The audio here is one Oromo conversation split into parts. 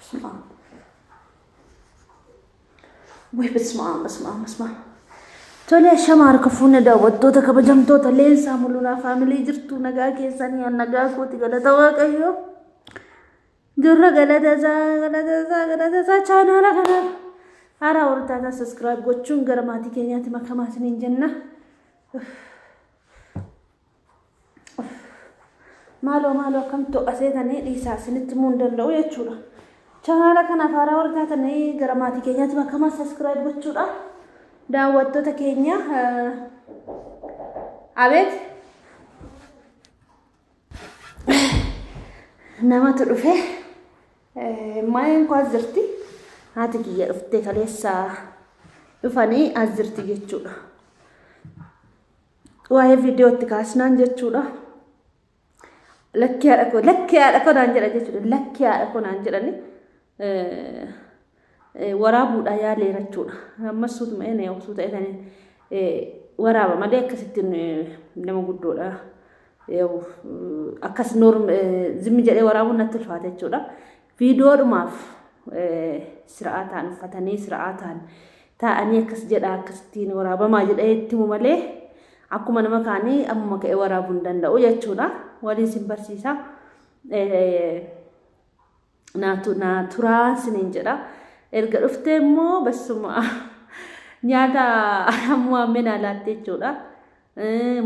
اسمع وي بسمع تولي شمار كفونا داوتو تكبجمتو تلين ساملونا فاميلي جرتو نغا كيساني نغا كوتي غلطا واقيو جرّ غلطا چانالا كنا هارا ورطاتا سبسكرايب gochuun gara maatii keenyaatti makamaasiniin jenna. Maaloo akkamtu aseetanii dhiisaa isinitti himuu hin danda'u jechuudha. Chanaala kanaaf haaraa wartaatanii gara maatii keenyaatti makamaa subscribe gochuudha. Daawwattoota keenya abeet namatu dhufe maayeen koo as jirti. Haati kiyya dhuftee kaleessa dhufanii as jirti jechuudha. Waa'ee viidiyootti kaasnaan jechuudha. Lakkii haadha koo naan jedha jechuudha. Lakkii haadha koo naan jedhani waraabuudha yaaleera jechuudha. Ammas suutuma eenee osoo ta'etanii waraaba malee akkasittiin nama guddoodha. Akkas zimmi jedhee waraabuun natti ulfaata jechuudha. Viidiyoodhumaaf siraataan uffatanii siraataan taa'anii akkas jedha akkasittiin waraabamaa jedhee itti himu malee akkuma nama kaanii ammuma ka'ee waraabuu hin danda'u jechuudha. Waliin sin barsiisa. Naaturaa siniin jedha. Erga dhuftee immoo basuma nyaata ammoo ammeen alaatte jechuudha.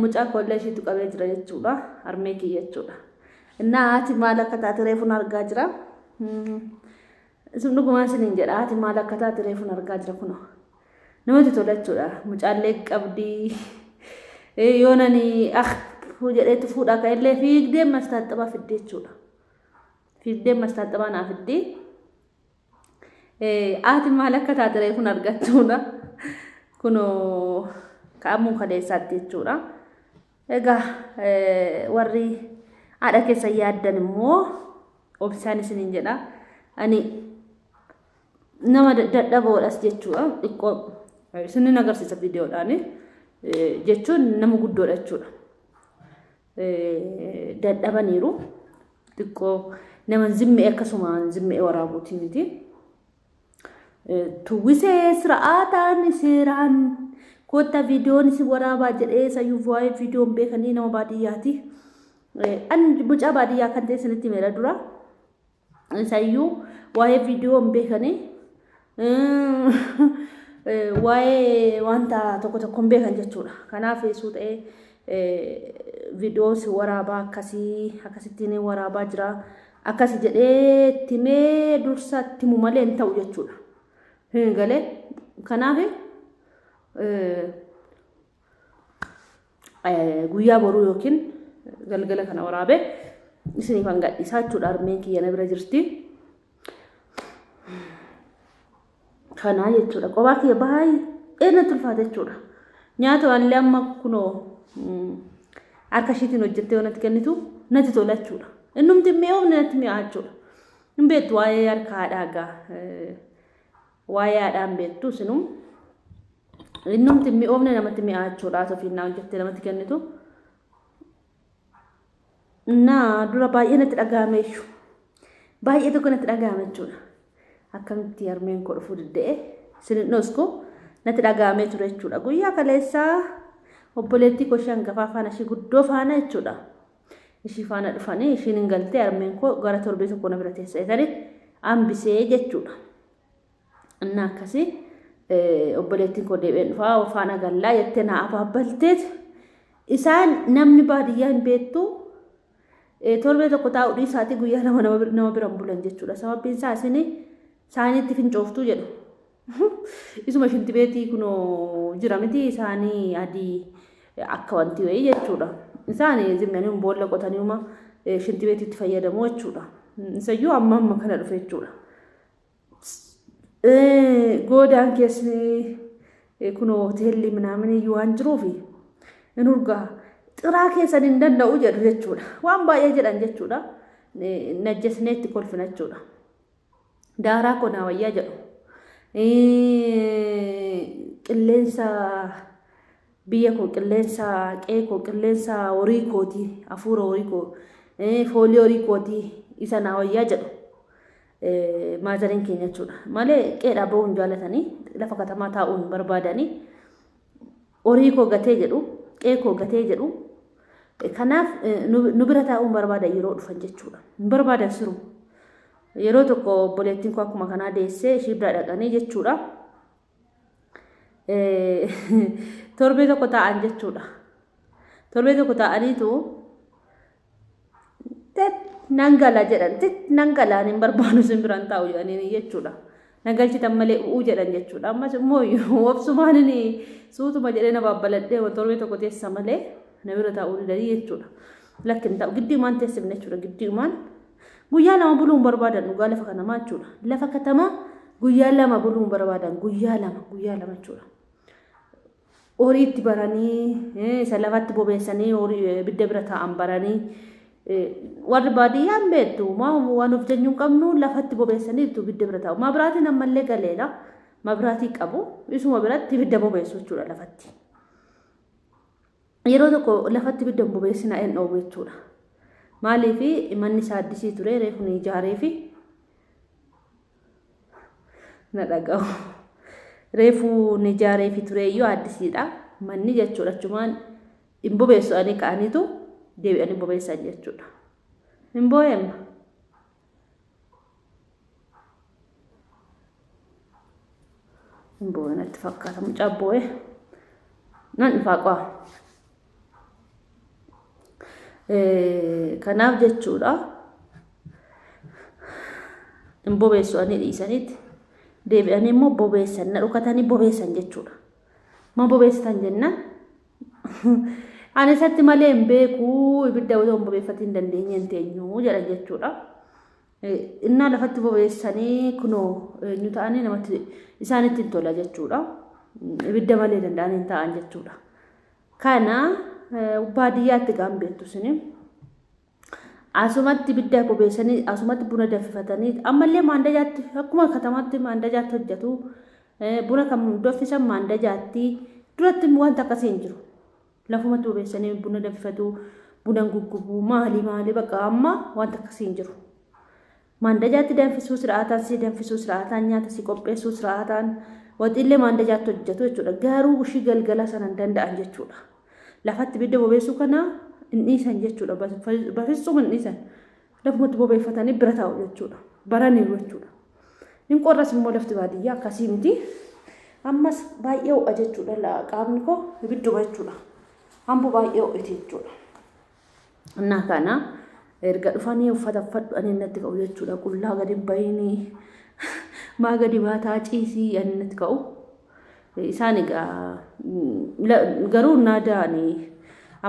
Mucaa koollee isheetu qabee jira jechuudha. Harmee kiyya jechuudha. Innaa haati maal akka taate reefuun argaa jira. Isin dhugumaan siniin jedha. Haati maal akka taate reefuun argaa jira kunoo. Namatti tola jechuudha. Mucaallee qabdii. Yoonani jedheetu fuudhaa ka'ellee fiigdee mastaaxabaa fiddee jechuudha. Fiigdee mastaaxabaa naa fiddee. Haati maal akka taate reefuun argachuudha. Kunoo ka'amuun kaleessaatti jechuudha. Egaa warri haadha keessa yaaddan immoo obsaan isiniin jedha. Ani nama dadhaboodhas jechuudha. Xiqqoo isinin agarsiisa viidiyoodhaani. Jechuun nama guddoodha jechuudha. Dadhabaniiru xiqqoo nama zimmee akkasuma zimmee waraabuutii miti. Tuwwisee siraataan seeraan kotta viidiyoon si waraabaa jedhee sayyuu waa'ee viidiyoon beekanii nama baadiyyaati. An mucaa baadiyyaa kan ta'e sinitti meera dura. Sayyuu waa'ee viidiyoon beekanii waa'ee wanta tokko beekan jechuudha. Kanaaf yeesuu ta'ee viidiyoo si waraabaa akkasittiin waraabaa jira. Akkasi jedhee timee dursa timu malee hin ta'u jechuudha. Hin galee kanaaf guyyaa boruu yookiin galgala kana waraabee isiniif gadhiisaa jechuudha. Harmeen kiyya na bira jirti. Kanaa jechuudha. Qophaa kiyya baay'ee natti ulfaata jechuudha. Nyaata waanillee amma kunoo harka ishiitiin hojjettee yoo natti kennitu natti tola jechuudha. Innumti mi'oofne natti mi'aa jechuudha. Hin beektu waa'ee harka haadhaa waa'ee haadhaan beektu isinum. Innumti mi'oofne namatti mi'aa jechuudha. Sofiinnaa hojjettee namatti kennitu. Dura baay'ee natti dhagahame jechuudha. Baay'ee tokko natti dhagahame jechuudha. Akkamitti harmeen koo dhufuu diddee sinin dhosku natti dhagahame ture jechuudha. Guyyaa kaleessaa obboleettii koo ishee hangafaa faana ishee guddoo faana jechuudha. Ishii faana dhufanii ishiin hin galtee harmeen koo gara torbee tokko na bira teessa jedhanii hambisee jechuudha. Innaa akkasii obboleettiin koo deebi'ee dhufaa faana gallaa jettee naa abaabbalteet isaan namni baadiyyaa hin beektu torbee tokko taa'uu dhiisaatii guyyaa nama bira bulan jechuudha. Sababbiin isaa isaaniitti fincooftuu jedhu. Isuma shintibeetii kunoo jira miti isaanii adii akka wanti wayii jechuudha. Isaanii zimmanii boolla qotaniuma shintibeetiitti fayyadamu jechuudha. Isayyuu amma kana dhufe jechuudha. Goodaan keessi kunoo hoteelli minaamin iyyuu waan jiruufi in urgaa xiraa keessan hin danda'u jedhu jechuudha. Waan baay'ee jedhan jechuudha. Najjesnee itti kolfina jechuudha. Daaraa konaa wayyaa jedhu. Qilleensa biyya koo qilleensa qe'ee koo qilleensa horii kooti hafuura horii koo foolii horii kooti isa naa wayyaa jedhu. maazariin keenya jechuudha. Malee qeedhaa bahuun jaalatanii lafa katamaa taa'uun barbaadanii horii koo gatee jedhu qe'ee koo gatee jedhu kanaaf nu bira taa'uun barbaadan yeroo dhufan jechuudha. Hin barbaadan siru yeroo tokko obboleettiin koo akkuma kanaa deessee ishii bira dhaqanii jechuudha. Torbee tokko taa'an jechuudha. Torbee tokko taa'aniitu nangala jedhan nangalaan hin barbaadu sin biraan taa'u jedhanii jechuudha. Nagalchitan malee u'uu jedhan jechuudha. Ammas immoo obsumaan inni suutuma jedhee na baabbaladhee torbee tokko teessa malee na bira taa'uu didanii jechuudha. Lakkin ta'u gidduumaan teessifne jechuudha. Gidduumaan guyyaa lama buluun barbaadan dhugaa lafa kanamaa jechuudha. Lafa katamaa guyyaa lama buluun barbaadan guyyaa lama jechuudha. Horii itti baranii isa lafatti bobeessanii horii bidda bira taa'an baranii warri baadiyyaan beektu waan of jennuu qabnu lafatti bobeessanii itti bidda bira taa'u. Maabiraatiin ammallee galeedha. Maabiraatii qabu isuma biratti bidda bobeessu jechuudha lafatti. Yeroo tokko lafatti bidda bobeessina hin dhoowwu jechuudha. Maaliif manni isaa addisii ture reefu ni ijaaree fi na dhaga'u. Reefu ni ijaaree fi tureeyyuu addisiidha. Manni jechuudha achumaan hin bobeessu ani ka'aniitu deebi'anii bobeessan jechuudha. Hin boo'emma. Hin boo'e natti fakkaata mucaa boo'e. Nan dhufaa qo'a. Kanaaf jechuudha. Hin bobeessu ani dhiisanitti. Deebi'anii immoo bobeessan na dhukatanii bobeessan jechuudha. Ma bobeessitan jennaan ani isatti malee hin beeku ibidda otoo hin bobeeffatiin hin dandeenye hin teenyu jedhan jechuudha. Innaa lafatti bobeessanii kunoo eenyu ta'anii namatti isaanitti hin tola jechuudha. Ibidda malee danda'anii hin ta'an jechuudha. Kana baadiyyaatti gaan beektu sini asumatti ibidda bobeessanii asumatti buna danfifatanii ammallee maandajaatti akkuma katamaatti maandajaatti hojjetu buna kan danfisan maandajaatti duratti wanta akkasii hin jiru. Lafumatti bobeessanii buna danfifatu buna guggubu maali bakka amma wanta akkasii hin jiru. Maandajaatti danfisuu siraataan si danfisuu siraataan nyaata si qopheessuu siraataan waxiillee maandajaatti hojjetu jechuudha. Garuu ushii galgala sana hin danda'an jechuudha. Lafatti ibidda bobeessuu kana hin dhiisan jechuudha. Bafisuma hin dhiisan. Lafumatti bobeeffatanii bira taa'u jechuudha. Baraniiru jechuudha. Hin qorras immoo lafti baadiyyaa akkasii miti. Ammas baay'ee ho'a jechuudha. Qaamni koo ibidduma jechuudha. Ambo baay'ee ho'iti jechuudha. Innaa kana erga dhufanii uffata uffadhu natti ka'u jechuudha. Qullaa gadi bahinii maa gadi baataa ciisii natti ka'u. Isaan egaa garuu naadaanii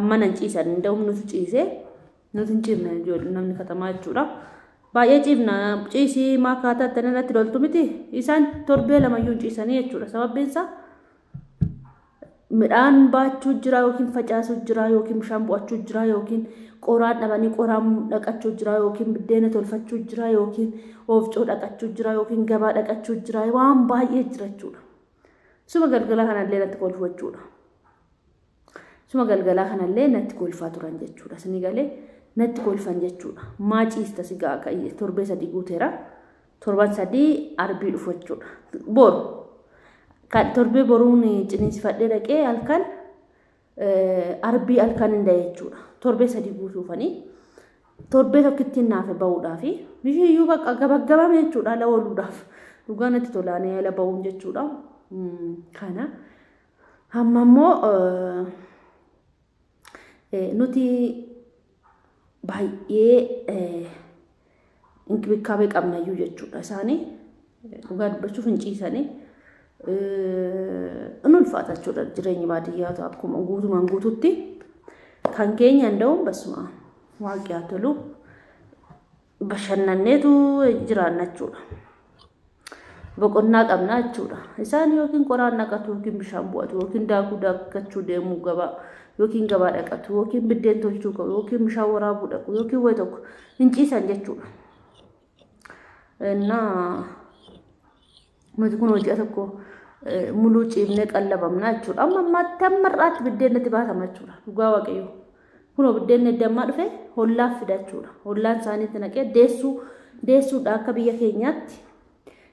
amma nan ciisan nda'um nuti ciisee nuti hin ciifne namni katamaa jechuudha. Baay'ee ciifna ciisii maa kaataa tanatti loltu miti isaan torbee lamayyuu ciisanii jechuudha. Sababbiin isaa midhaan baachuu jira yookiin facaasuu jira yookiin bishaan bu'achuu jira yookiin qoraan dhabanii qoraan dhaqachuu jira yookiin biddeena tolfachuu jira yookiin oofcoo dhaqachuu jira yookiin gabaa dhaqachuu jira waan baay'ee jira jechuudha. Suma galgalaa kanallee natti kolfu jechuudha. Suma galgalaa kanallee natti kolfaa turan jechuudha. Sini galee natti kolfan jechuudha. Maa ciista sigaa torbee sadii guuteera. Torban sadii arbii dhufu jechuudha. Boru kan torbee boruun ciniinsifadhee dhaqee halkan arbii halkan hin da'e jechuudha. Torbee sadii guutuufanii torbee tokkittiin naafe bahuudhaafi bishiyyuu bakka gabagabame jechuudha ala ooluudhaaf. Dhugaa natti tolaanee ala bahuun jechuudha. Kana amma immoo nuti baay'ee inkibikaabee qabnayyuu jechuudha. Isaanii dhugaa dubbachuuf hin ciisanii in ulfaata jechuudha. Jireenyi baadiyyaa akkuma guutumaan guututti kan keenya nda'uun basuma waaqyaa tolu bashannanneetu jiraanna jechuudha. Boqonnaa qabnaa jechuudha. Isaan yookiin qoraan naqatu yookiin bishaan bu'atu yookiin daakuu daakachuu deemuu gabaa yookiin gabaa dhaqatu yookiin biddeen tolchuu qabu yookiin bishaan waraabuu dhaqu yookiin wayi tokko hin ciisan jechuudha. Innaa nuti kun hojii tokko muluu ciifnee qallabamnaa jechuudha. Amma ammaatti ammarraatti biddeen natti baatama jechuudha. Dhugaa waaqayyoo. Kunoo biddeen dammaa dhufe hollaaf fida jechuudha. Hollaan isaaniitti naqee deessuu deessuudha akka biyya keenyaatti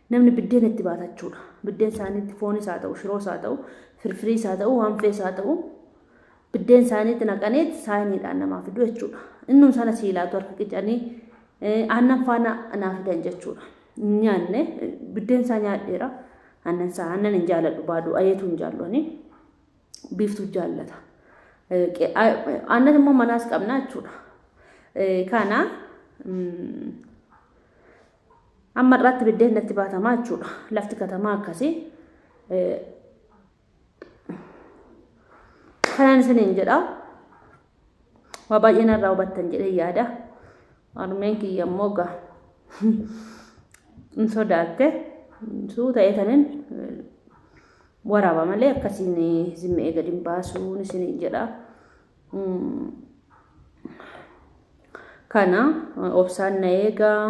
namni biddeen itti baatachuudha. Biddeen isaaniitti foon isaa ta'u, shiroo isaa ta'u, firfirii isaa ta'u, waanfee isaa ta'u biddeen isaaniitti naqaneet saayiniidhaan namaa fidu jechuudha. Innum sana siilaatu harka qicanii aannan faana naaf fidan jechuudha. Nyaanne biddeen isaa nyaadheera. Aannan hin jaalladhu baaduu ayeetu hin jaallani. Biiftuu jaallata. Aannan immoo manaas qabna jechuudha. Kana amma irratti biddeen natti baatamaa jechuudha. Lafti katamaa akkasii. Kanaan isiniin jedha. Waa baay'ee narraa hubattan jedhee yaada. Harmeen kiyya immoo gaa hin sodaatte. Suu ta'ee tanin waraaba malee akkasiin zimmee gadi hin baasuun isiniin jedha. Kana obsaan na eegaa.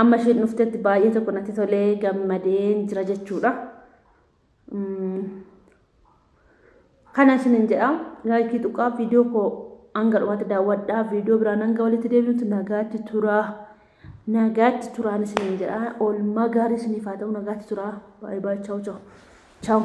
Amma isheen dhuftetti baay'ee tokko natti tolee gammadeen jira jechuudha. Kana isiniin jedha. Laayikii tuqaa viidiyoo koo hanga dhumatti daawwadhaa. Viidiyoo biraan hanga walitti deebinutti nagaatti turaa. Nagaatti turaan isiniin jedha. Oolmaa gaarii isiniif haa ta'u nagaatti turaa. Baay'ee baay'ee ciao ciao. Ciao.